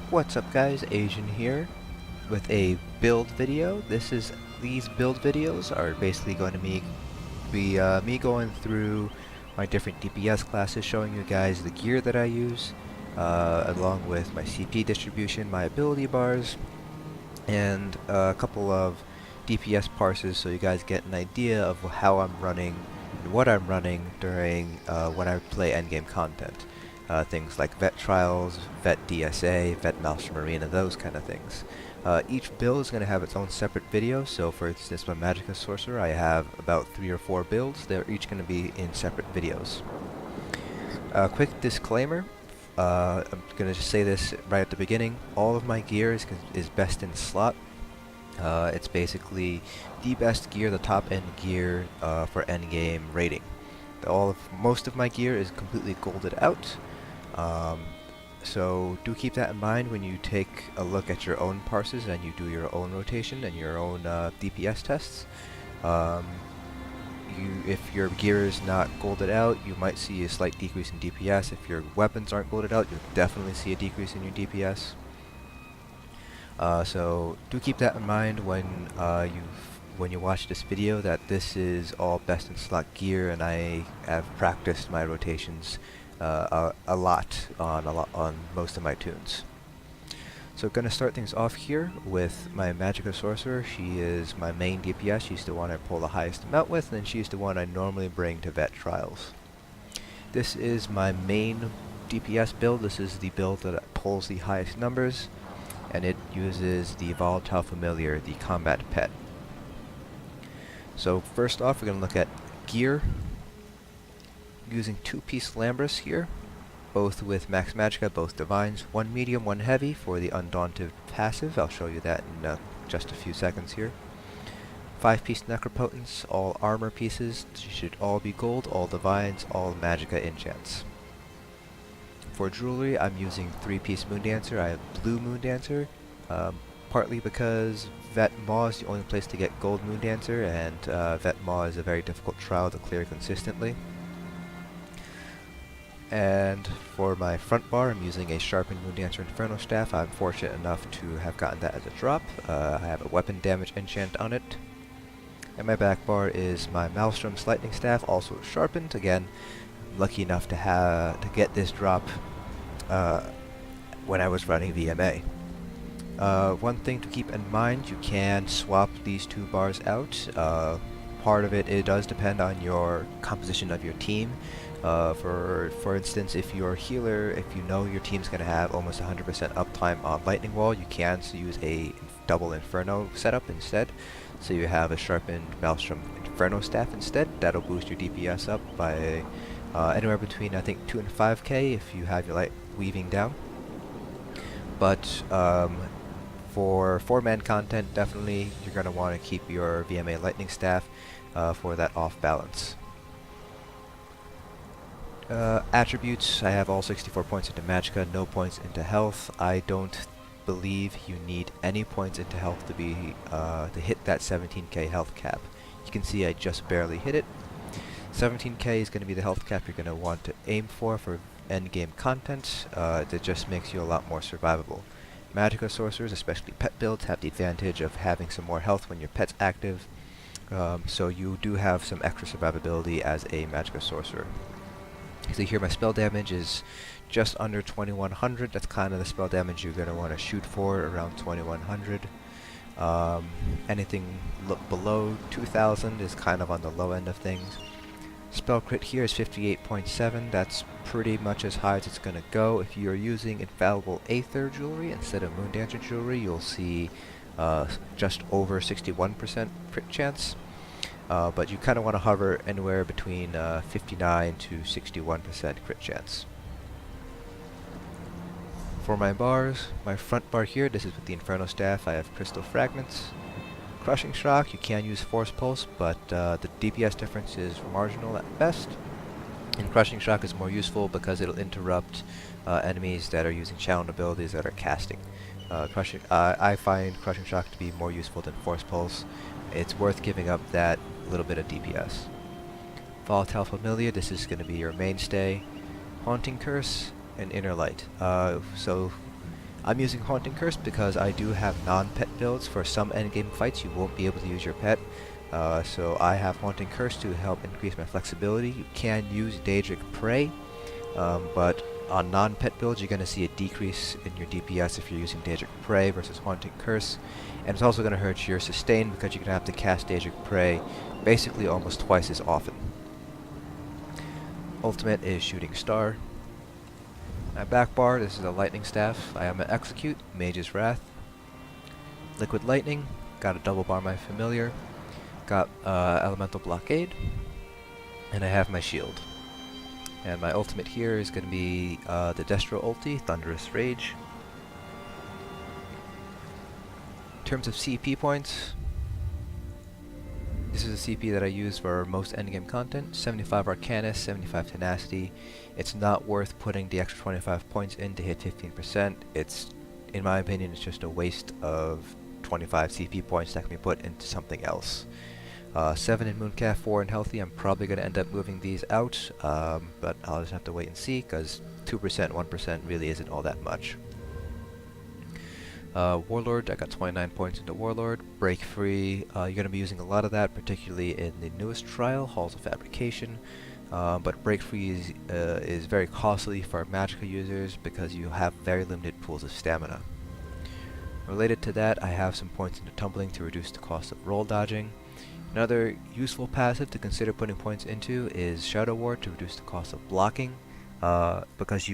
What's up guys, Asian here with a build video. These build videos are basically going to be me going through my different DPS classes, showing you guys the gear that I use, along with my CP distribution, my ability bars, and a couple of DPS parses so you guys get an idea of how I'm running and what I'm running during when I play endgame content. Things like Vet Trials, Vet DSA, Vet Maelstrom Arena, those kind of things. Each build is going to have its own separate video, so for instance my Magicka Sorcerer, I have about 3 or 4 builds. They're each going to be in separate videos. Quick disclaimer, I'm going to just say this right at the beginning, all of my gear is best in slot. It's basically the best gear, the top end gear for endgame rating. Most of my gear is completely golded out. So do keep that in mind when you take a look at your own parses and you do your own rotation and your own DPS tests. If your gear is not golded out, you might see a slight decrease in DPS. If your weapons aren't golded out, you'll definitely see a decrease in your DPS. So do keep that in mind when you watch this video, that this is all best in slot gear, and I have practiced my rotations a lot on most of my tunes. So gonna start things off here with my Magicka Sorcerer. She is my main DPS. She's the one I pull the highest amount with, and she's the one I normally bring to Vet Trials. This is my main DPS build. This is the build that pulls the highest numbers, and it uses the Volatile Familiar, the combat pet. So first off, we're going to look at gear. Using 2-piece Lambris here, both with Max Magicka, both Divines, 1 medium, 1 heavy for the Undaunted passive. I'll show you that in just a few seconds here. 5-piece Necropotence, all armor pieces. They should all be gold, all Divines, all Magicka enchants. For jewelry, I'm using 3-piece Moondancer. I have blue Moondancer, partly because Vet Maw is the only place to get gold Moondancer, and Vet Maw is a very difficult trial to clear consistently. And for my front bar, I'm using a sharpened Moondancer Inferno Staff. I'm fortunate enough to have gotten that as a drop. I have a weapon damage enchant on it. And my back bar is my Maelstrom's Lightning Staff, also sharpened. Again, I'm lucky enough to get this drop when I was running VMA. One thing to keep in mind, you can swap these 2 bars out. Part of it does depend on your composition of your team. For instance, if you're a healer, if you know your team's going to have almost 100% uptime on Lightning Wall, you can use a double Inferno setup instead. So you have a sharpened Maelstrom Inferno Staff instead. That'll boost your DPS up by anywhere between, I think, 2 and 5k if you have your light weaving down. But for 4-man content, definitely you're going to want to keep your VMA Lightning Staff for that off balance. Attributes, I have all 64 points into Magicka, no points into health. I don't believe you need any points into health to hit that 17k health cap. You can see I just barely hit it. 17k is going to be the health cap you're going to want to aim for endgame content. That just makes you a lot more survivable. Magicka Sorcerers, especially pet builds, have the advantage of having some more health when your pet's active. So you do have some extra survivability as a Magicka Sorcerer. So here my spell damage is just under 2100. That's kind of the spell damage you're going to want to shoot for, around 2100. Anything below 2000 is kind of on the low end of things. Spell crit here is 58.7. That's pretty much as high as it's going to go. If you're using Infallible Aether jewelry instead of Moondancer jewelry, you'll see just over 61% crit chance. But you kind of want to hover anywhere between 59 to 61% crit chance. For my bars, my front bar here, this is with the Inferno Staff, I have Crystal Fragments. Crushing Shock, you can use Force Pulse, but the DPS difference is marginal at best. And Crushing Shock is more useful because it'll interrupt enemies that are using challenge abilities that are casting. I find Crushing Shock to be more useful than Force Pulse. It's worth giving up that little bit of DPS. Volatile Familiar, this is going to be your mainstay. Haunting Curse and Inner Light. So I'm using Haunting Curse because I do have non-pet builds. For some endgame fights you won't be able to use your pet. So I have Haunting Curse to help increase my flexibility. You can use Daedric Prey, but on non-pet builds you're going to see a decrease in your DPS if you're using Daedric Prey versus Haunting Curse. And it's also going to hurt your sustain because you're going to have to cast Daedric Prey basically almost twice as often. Ultimate is Shooting Star. My back bar, this is a Lightning Staff. I am an Execute, Mage's Wrath. Liquid Lightning, got a double bar my familiar. Got Elemental Blockade. And I have my shield. And my ultimate here is going to be the Destro ulti, Thunderous Rage. In terms of CP points, this is a CP that I use for most endgame content. 75 Arcanus, 75 Tenacity. It's not worth putting the extra 25 points in to hit 15%. It's, in my opinion, it's just a waste of 25 CP points that can be put into something else. 7 in Mooncalf, 4 in Healthy. I'm probably going to end up moving these out, but I'll just have to wait and see, because 2%, 1% really isn't all that much. Warlord, I got 29 points into Warlord. Break Free, you're going to be using a lot of that, particularly in the newest trial, Halls of Fabrication. But Break Free is very costly for Magicka users because you have very limited pools of stamina. Related to that, I have some points into Tumbling to reduce the cost of roll dodging. Another useful passive to consider putting points into is Shadow Ward to reduce the cost of blocking. Because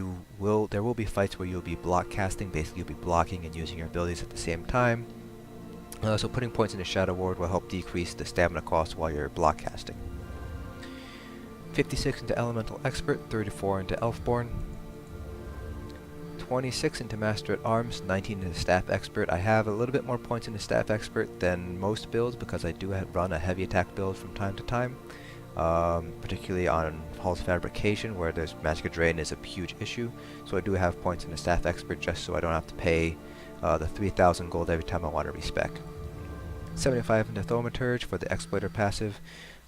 there will be fights where you'll be block casting, basically you'll be blocking and using your abilities at the same time. So putting points into Shadow Ward will help decrease the stamina cost while you're block casting. 56 into Elemental Expert, 34 into Elfborn, 26 into Master at Arms, 19 into Staff Expert. I have a little bit more points into Staff Expert than most builds because I do run a heavy attack build from time to time. Particularly on Halls of Fabrication, where there's Magicka Drain is a huge issue, so I do have points in the Staff Expert just so I don't have to pay the 3,000 gold every time I want to respec. 75 into Thaumaturge for the Exploiter passive.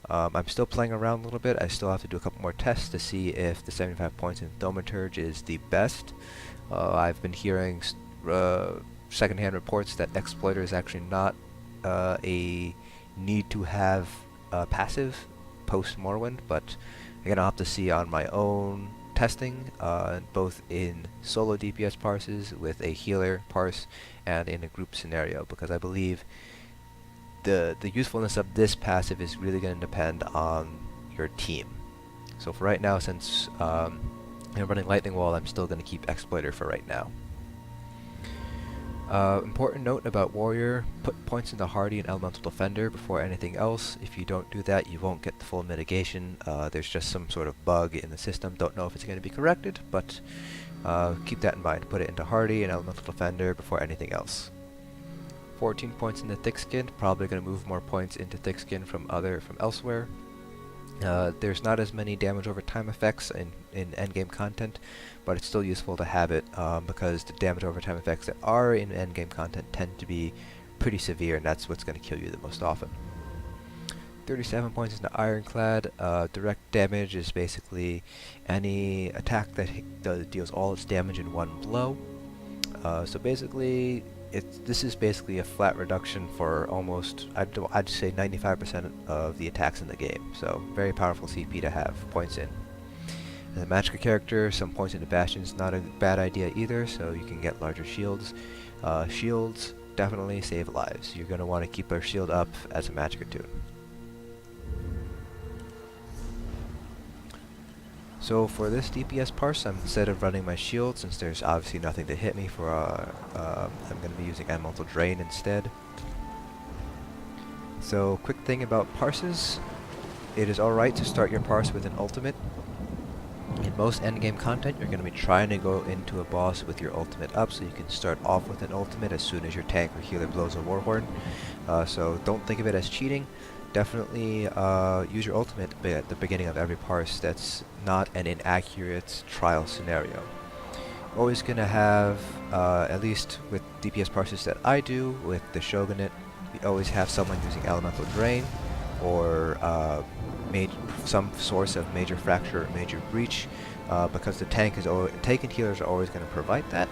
I'm still playing around a little bit. I still have to do a couple more tests to see if the 75 points in Thaumaturge is the best. I've been hearing secondhand reports that Exploiter is actually not a need to have passive post Morrowind, but again I'll have to see on my own testing, both in solo DPS parses with a healer parse and in a group scenario, because I believe the usefulness of this passive is really going to depend on your team. So for right now, since I'm running Lightning Wall, I'm still going to keep Exploiter for right now. Important note about Warrior, put points into Hardy and Elemental Defender before anything else. If you don't do that, you won't get the full mitigation. There's just some sort of bug in the system. Don't know if it's going to be corrected, but keep that in mind. Put it into Hardy and Elemental Defender before anything else. 14 points into Thick Skin, probably going to move more points into Thick Skin from elsewhere. There's not as many damage over time effects in endgame content, but it's still useful to have it because the damage over time effects that are in endgame content tend to be pretty severe, and that's what's going to kill you the most often. 37 points into Ironclad. Direct damage is basically any attack that deals all its damage in one blow. So basically, this is basically a flat reduction for almost, I'd say 95% of the attacks in the game. So very powerful CP to have points in. As a Magicka character, some points into Bastion is not a bad idea either, so you can get larger shields. Shields definitely save lives. You're going to want to keep a shield up as a Magicka toon. So for this DPS parse, instead of running my shield, since there's obviously nothing to hit me for, I'm going to be using Elemental Drain instead. So quick thing about parses, it is alright to start your parse with an ultimate. In most endgame content, you're going to be trying to go into a boss with your ultimate up, so you can start off with an ultimate as soon as your tank or healer blows a Warhorn. So don't think of it as cheating. Definitely use your ultimate at the beginning of every parse. That's not an inaccurate trial scenario. Always going to have, at least with DPS parses that I do, with the Shogunate, we always have someone using Elemental Drain, or some source of Major Fracture or Major Breach, because the tank and healers are always going to provide that.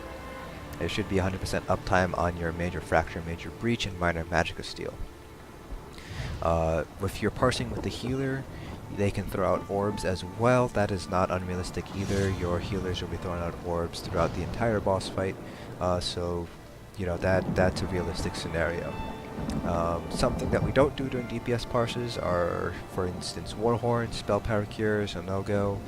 There should be 100% uptime on your Major Fracture, Major Breach, and Minor Magicka Steel. If you're parsing with the healer, they can throw out orbs as well. That is not unrealistic either. Your healers will be throwing out orbs throughout the entire boss fight, so you know that's a realistic scenario. Something that we don't do during DPS parses are, for instance, Warhorn, Spell Power Cures, a no-go.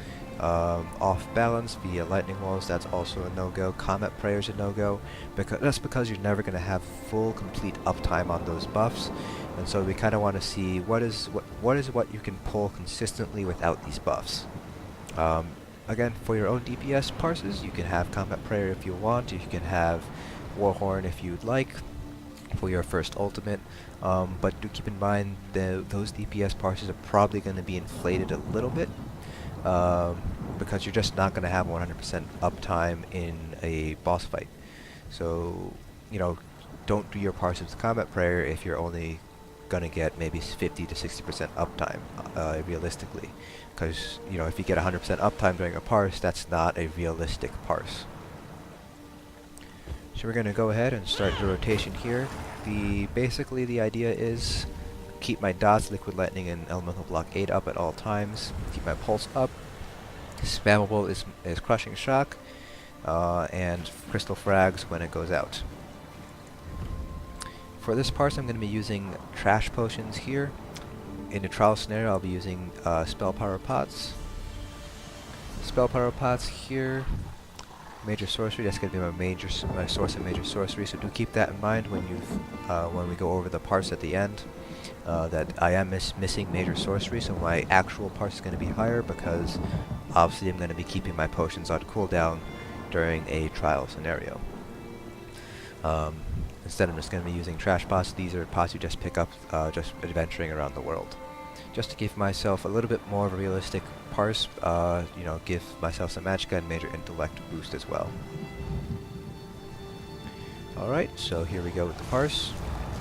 Off balance via lightning walls, that's also a no-go. Comet Prayer's a no-go. That's because you're never going to have full, complete uptime on those buffs, and so we kind of want to see what is what you can pull consistently without these buffs. Again, for your own DPS parses, you can have Comet Prayer if you want. You can have Warhorn if you'd like for your first ultimate, but do keep in mind that those DPS parses are probably going to be inflated a little bit. Because you're just not going to have 100% uptime in a boss fight. So, you know, don't do your parses with Combat Prayer if you're only going to get maybe 50 to 60% uptime, realistically. Because, you know, if you get 100% uptime during a parse, that's not a realistic parse. So we're going to go ahead and start the rotation here. Basically the idea is keep my dots, Liquid Lightning, and Elemental Blockade up at all times. Keep my pulse up. Spammable is Crushing Shock, and Crystal Frags when it goes out. For this parse, I'm going to be using Trash Potions here. In the trial scenario, I'll be using Spell Power Pots. Spell Power Pots here. Major Sorcery, that's going to be my source of Major Sorcery, so do keep that in mind when we go over the parse at the end. That I am missing Major Sorcery, so my actual parse is going to be higher because obviously I'm going to be keeping my potions on cooldown during a trial scenario. Instead I'm just going to be using trash pots. These are pots you just pick up just adventuring around the world. Just to give myself a little bit more of a realistic parse, you know, give myself some Magicka and Major Intellect boost as well. Alright, so here we go with the parse.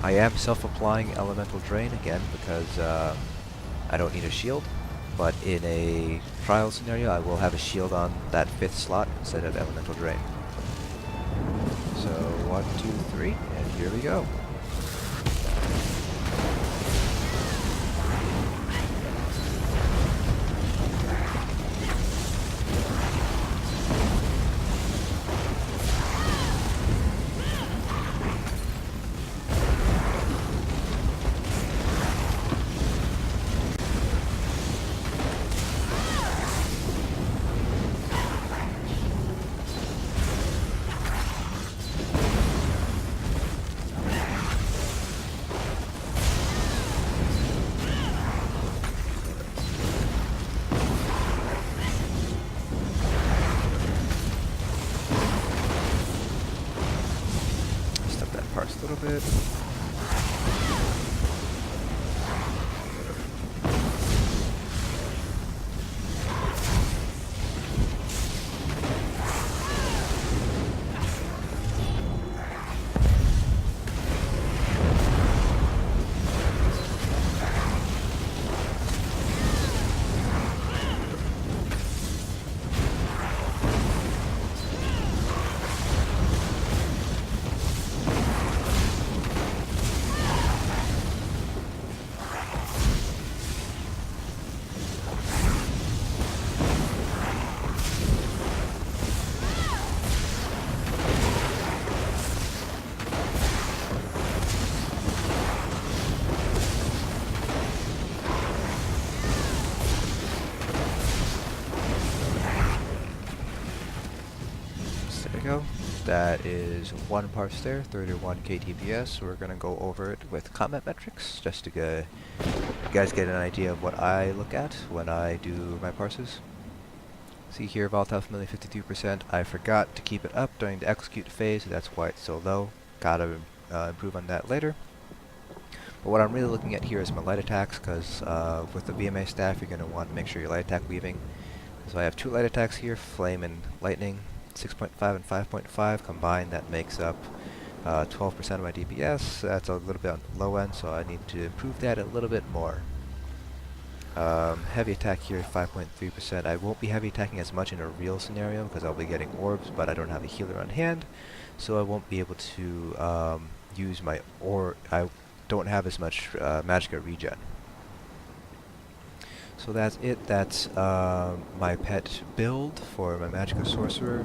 I am self-applying Elemental Drain again because I don't need a shield, but in a trial scenario I will have a shield on that 5th slot instead of Elemental Drain. So 1, 2, 3, and here we go. Parse a little bit. Go. That is one parse there, 31 KTPS. We're going to go over it with combat metrics, just to you guys get an idea of what I look at when I do my parses. See here, Volatile Familiar 52%. I forgot to keep it up during the execute phase, so that's why it's so low. Gotta improve on that later. But what I'm really looking at here is my light attacks, because with the VMA staff, you're going to want to make sure your light attack weaving. So I have 2 light attacks here, Flame and Lightning. 6.5 and 5.5 combined, that makes up 12% of my DPS. That's a little bit on the low end, so I need to improve that a little bit more. Heavy attack here, 5.3%. I won't be heavy attacking as much in a real scenario because I'll be getting orbs, but I don't have a healer on hand, so I won't be able to use my I don't have as much Magicka regen. So that's it. That's my pet build for my Magicka Sorcerer.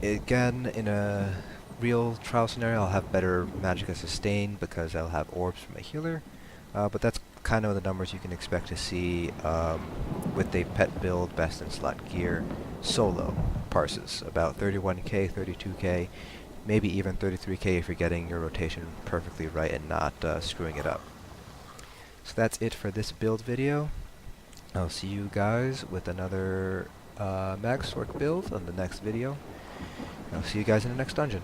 Again, in a real trial scenario, I'll have better Magicka sustain because I'll have orbs from my healer. But that's kind of the numbers you can expect to see with a pet build, best in slot gear, solo parses. About 31k, 32k, maybe even 33k if you're getting your rotation perfectly right and not screwing it up. So that's it for this build video. I'll see you guys with another magSorc build on the next video. I'll see you guys in the next dungeon.